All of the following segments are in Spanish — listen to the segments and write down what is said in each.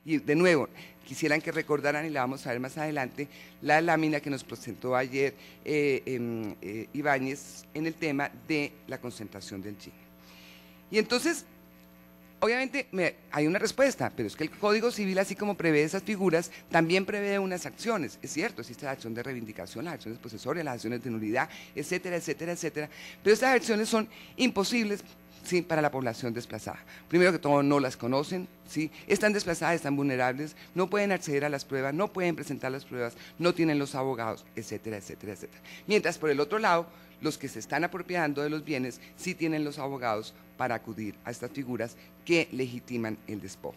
Y de nuevo, quisieran que recordaran, y la vamos a ver más adelante, la lámina que nos presentó ayer Ibáñez en el tema de la concentración del Gine. Y entonces, obviamente hay una respuesta, pero es que el Código Civil, así como prevé esas figuras, también prevé unas acciones. Es cierto, existe la acción de reivindicación, las acciones posesorias, las acciones de nulidad, etcétera, etcétera, etcétera, pero estas acciones son imposibles, ¿sí?, para la población desplazada. Primero que todo, no las conocen, ¿sí?, están desplazadas, están vulnerables, no pueden acceder a las pruebas, no pueden presentar las pruebas, no tienen los abogados, etcétera, etcétera, etcétera. Mientras, por el otro lado, los que se están apropiando de los bienes sí tienen los abogados para acudir a estas figuras que legitiman el despojo.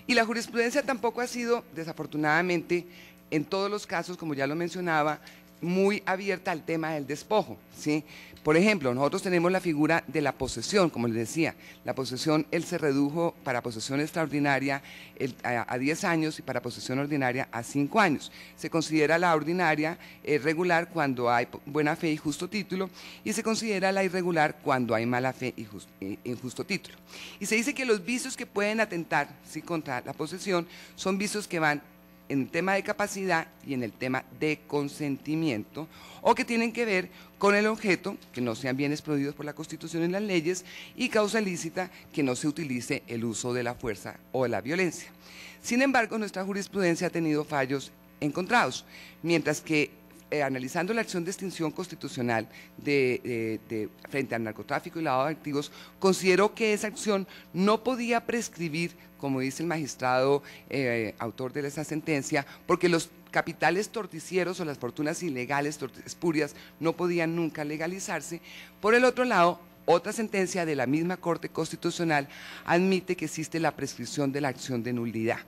Y la jurisprudencia tampoco ha sido, desafortunadamente, en todos los casos, como ya lo mencionaba, muy abierta al tema del despojo, ¿sí? Por ejemplo, nosotros tenemos la figura de la posesión, como les decía, la posesión, él se redujo para posesión extraordinaria a 10 años y para posesión ordinaria a 5 años. Se considera la ordinaria regular cuando hay buena fe y justo título, y se considera la irregular cuando hay mala fe y injusto título. Y se dice que los vicios que pueden atentar, ¿sí?, contra la posesión son vicios que van en el tema de capacidad y en el tema de consentimiento, o que tienen que ver con el objeto, que no sean bienes prohibidos por la Constitución y las leyes, y causa lícita, que no se utilice el uso de la fuerza o de la violencia. Sin embargo, nuestra jurisprudencia ha tenido fallos encontrados, mientras que analizando la acción de extinción constitucional frente al narcotráfico y lavado de activos, consideró que esa acción no podía prescribir, como dice el magistrado autor de esa sentencia, porque los capitales torticieros o las fortunas ilegales, espurias, no podían nunca legalizarse. Por el otro lado, otra sentencia de la misma Corte Constitucional admite que existe la prescripción de la acción de nulidad.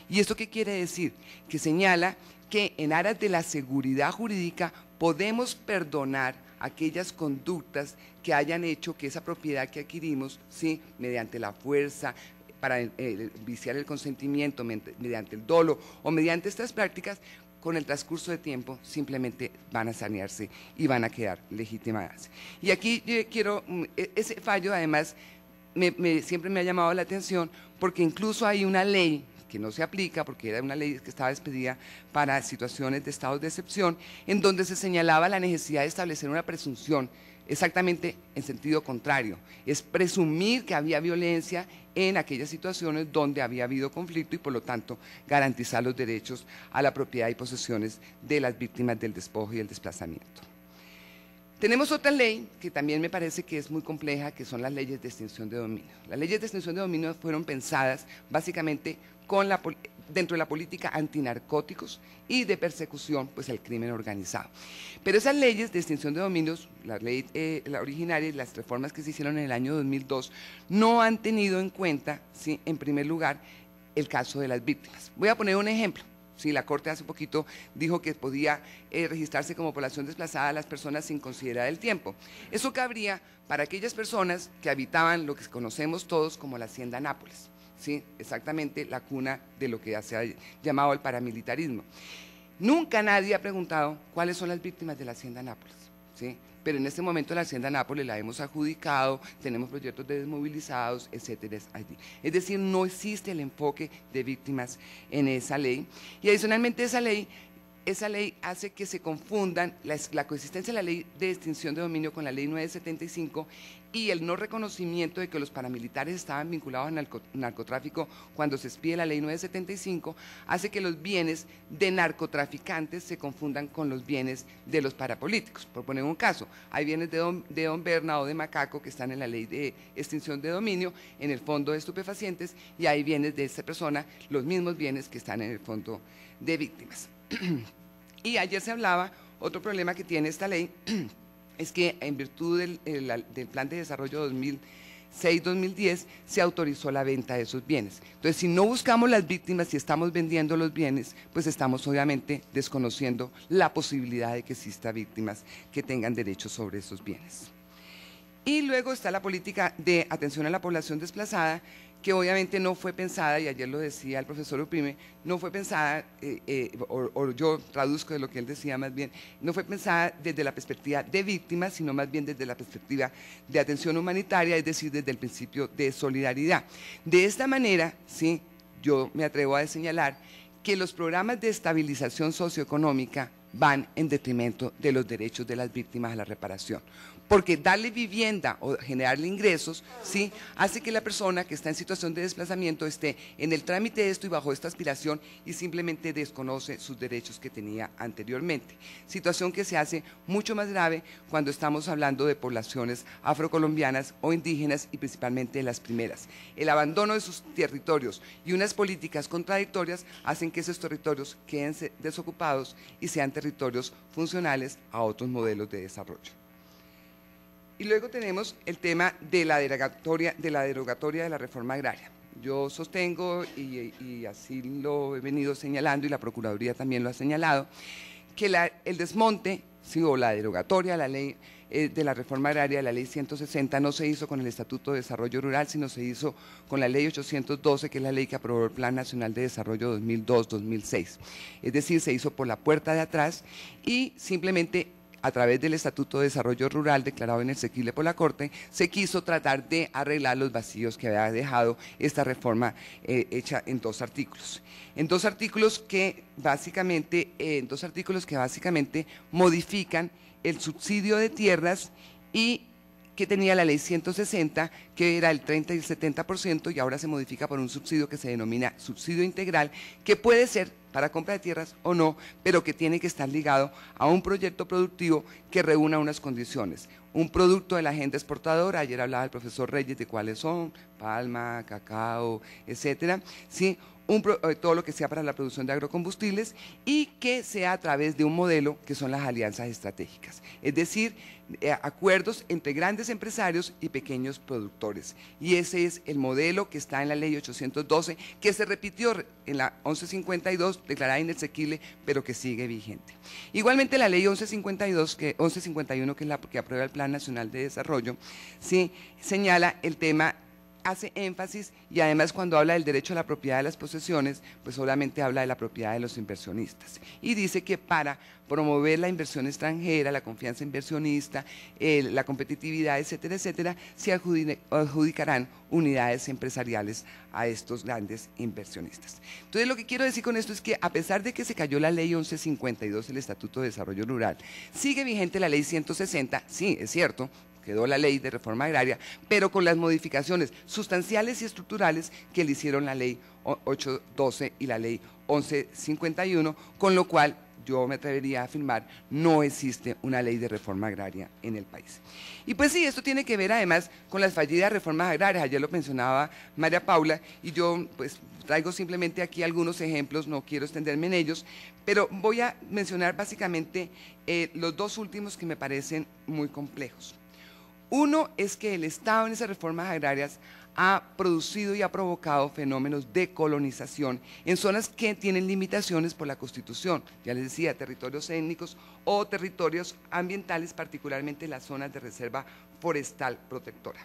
¿Y esto qué quiere decir? Que señala que en aras de la seguridad jurídica podemos perdonar aquellas conductas que hayan hecho que esa propiedad que adquirimos, ¿sí?, mediante la fuerza, para viciar el consentimiento, mediante el dolo o mediante estas prácticas, con el transcurso de tiempo simplemente van a sanearse y van a quedar legitimadas. Y aquí yo quiero, ese fallo además siempre me ha llamado la atención, porque incluso hay una ley que no se aplica, porque era una ley que estaba expedida para situaciones de estados de excepción, en donde se señalaba la necesidad de establecer una presunción exactamente en sentido contrario, es presumir que había violencia en aquellas situaciones donde había habido conflicto y por lo tanto garantizar los derechos a la propiedad y posesiones de las víctimas del despojo y el desplazamiento. Tenemos otra ley que también me parece que es muy compleja, que son las leyes de extinción de dominio. Las leyes de extinción de dominio fueron pensadas básicamente dentro de la política antinarcóticos y de persecución pues al crimen organizado. Pero esas leyes de extinción de dominios, la ley la originaria y las reformas que se hicieron en el año 2002, no han tenido en cuenta, ¿sí?, en primer lugar, el caso de las víctimas. Voy a poner un ejemplo. Sí, la Corte hace poquito dijo que podía registrarse como población desplazada a las personas sin considerar el tiempo. Eso cabría para aquellas personas que habitaban lo que conocemos todos como la Hacienda Nápoles, ¿sí?, exactamente la cuna de lo que se ha llamado el paramilitarismo. Nunca nadie ha preguntado cuáles son las víctimas de la Hacienda Nápoles, ¿sí?, pero en este momento la Hacienda Nápoles la hemos adjudicado, tenemos proyectos de desmovilizados, etcétera. Es decir, no existe el enfoque de víctimas en esa ley. Y adicionalmente esa ley hace que se confundan la coexistencia de la ley de extinción de dominio con la ley 975 y el no reconocimiento de que los paramilitares estaban vinculados al narcotráfico cuando se expide la ley 975, hace que los bienes de narcotraficantes se confundan con los bienes de los parapolíticos. Por poner un caso, hay bienes de don Berna o de Macaco que están en la ley de extinción de dominio, en el fondo de estupefacientes, y hay bienes de esta persona, los mismos bienes que están en el fondo de víctimas. Y ayer se hablaba, otro problema que tiene esta ley es que en virtud del Plan de Desarrollo 2006-2010 se autorizó la venta de esos bienes. Entonces, si no buscamos las víctimas y estamos vendiendo los bienes, pues estamos obviamente desconociendo la posibilidad de que exista víctimas que tengan derechos sobre esos bienes. Y luego está la política de atención a la población desplazada, que obviamente no fue pensada, y ayer lo decía el profesor Uprime, no fue pensada, o yo traduzco de lo que él decía más bien, no fue pensada desde la perspectiva de víctimas, sino más bien desde la perspectiva de atención humanitaria, es decir, desde el principio de solidaridad. De esta manera, ¿sí?, yo me atrevo a señalar que los programas de estabilización socioeconómica van en detrimento de los derechos de las víctimas a la reparación. Porque darle vivienda o generarle ingresos, ¿sí?, hace que la persona que está en situación de desplazamiento esté en el trámite de esto y bajo esta aspiración y simplemente desconoce sus derechos que tenía anteriormente. Situación que se hace mucho más grave cuando estamos hablando de poblaciones afrocolombianas o indígenas y principalmente las primeras. El abandono de sus territorios y unas políticas contradictorias hacen que esos territorios queden desocupados y sean territorios funcionales a otros modelos de desarrollo. Y luego tenemos el tema de la derogatoria de la reforma agraria. Yo sostengo, y así lo he venido señalando, y la Procuraduría también lo ha señalado, que el desmonte, sí, o la derogatoria de la ley de la reforma agraria, de la ley 160, no se hizo con el Estatuto de Desarrollo Rural, sino se hizo con la ley 812, que es la ley que aprobó el Plan Nacional de Desarrollo 2002-2006. Es decir, se hizo por la puerta de atrás y simplemente a través del Estatuto de Desarrollo Rural declarado inexequible por la Corte, se quiso tratar de arreglar los vacíos que había dejado esta reforma hecha en dos artículos. En dos artículos que básicamente modifican el subsidio de tierras y que tenía la ley 160, que era el 30 y el 70%, y ahora se modifica por un subsidio que se denomina subsidio integral, que puede ser para compra de tierras o no, pero que tiene que estar ligado a un proyecto productivo que reúna unas condiciones. Un producto de la agenda exportadora, ayer hablaba el profesor Reyes de cuáles son, palma, cacao, etcétera, ¿sí?, todo lo que sea para la producción de agrocombustibles y que sea a través de un modelo que son las alianzas estratégicas, es decir, acuerdos entre grandes empresarios y pequeños productores. Y ese es el modelo que está en la ley 812, que se repitió en la 1152, declarada inexequible, pero que sigue vigente. Igualmente la ley 1151, que es la que aprueba el Plan Nacional de Desarrollo, ¿sí?, señala el tema, hace énfasis, y además cuando habla del derecho a la propiedad de las posesiones, pues solamente habla de la propiedad de los inversionistas. Y dice que para promover la inversión extranjera, la confianza inversionista, la competitividad, etcétera, etcétera, se adjudicarán unidades empresariales a estos grandes inversionistas. Entonces, lo que quiero decir con esto es que a pesar de que se cayó la ley 1152, el Estatuto de Desarrollo Rural, sigue vigente la ley 160, sí, es cierto, quedó la ley de reforma agraria, pero con las modificaciones sustanciales y estructurales que le hicieron la ley 812 y la ley 1151, con lo cual yo me atrevería a afirmar, no existe una ley de reforma agraria en el país. Y pues sí, esto tiene que ver además con las fallidas reformas agrarias, ayer lo mencionaba María Paula, y yo pues traigo simplemente aquí algunos ejemplos, no quiero extenderme en ellos, pero voy a mencionar básicamente los dos últimos que me parecen muy complejos. Uno es que el Estado en esas reformas agrarias ha producido y ha provocado fenómenos de colonización en zonas que tienen limitaciones por la Constitución, ya les decía, territorios étnicos o territorios ambientales, particularmente las zonas de reserva forestal protectora.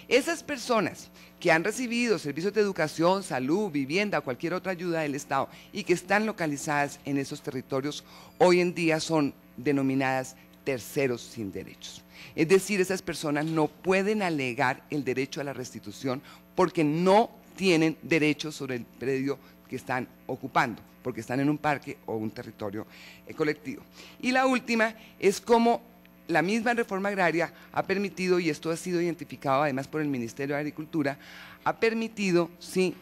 Esas personas que han recibido servicios de educación, salud, vivienda o cualquier otra ayuda del Estado y que están localizadas en esos territorios, hoy en día son denominadas terceros sin derechos. Es decir, esas personas no pueden alegar el derecho a la restitución porque no tienen derecho sobre el predio que están ocupando, porque están en un parque o un territorio colectivo. Y la última es cómo la misma reforma agraria ha permitido, y esto ha sido identificado además por el Ministerio de Agricultura, ha permitido, sí,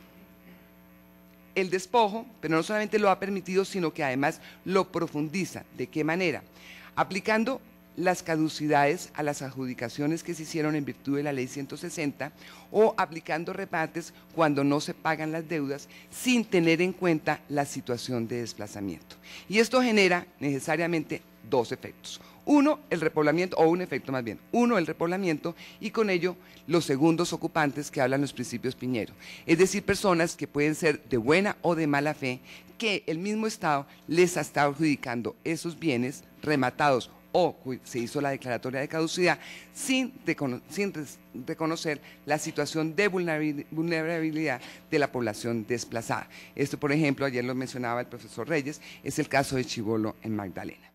el despojo, pero no solamente lo ha permitido, sino que además lo profundiza. ¿De qué manera? Aplicando las caducidades a las adjudicaciones que se hicieron en virtud de la ley 160 o aplicando rebates cuando no se pagan las deudas sin tener en cuenta la situación de desplazamiento. Y esto genera necesariamente dos efectos. Uno, el repoblamiento, o un efecto más bien. Uno, el repoblamiento, y con ello los segundos ocupantes que hablan los principios Piñero. Es decir, personas que pueden ser de buena o de mala fe, que el mismo Estado les ha estado adjudicando esos bienes rematados o se hizo la declaratoria de caducidad sin reconocer la situación de vulnerabilidad de la población desplazada. Esto, por ejemplo, ayer lo mencionaba el profesor Reyes, es el caso de Chibolo en Magdalena.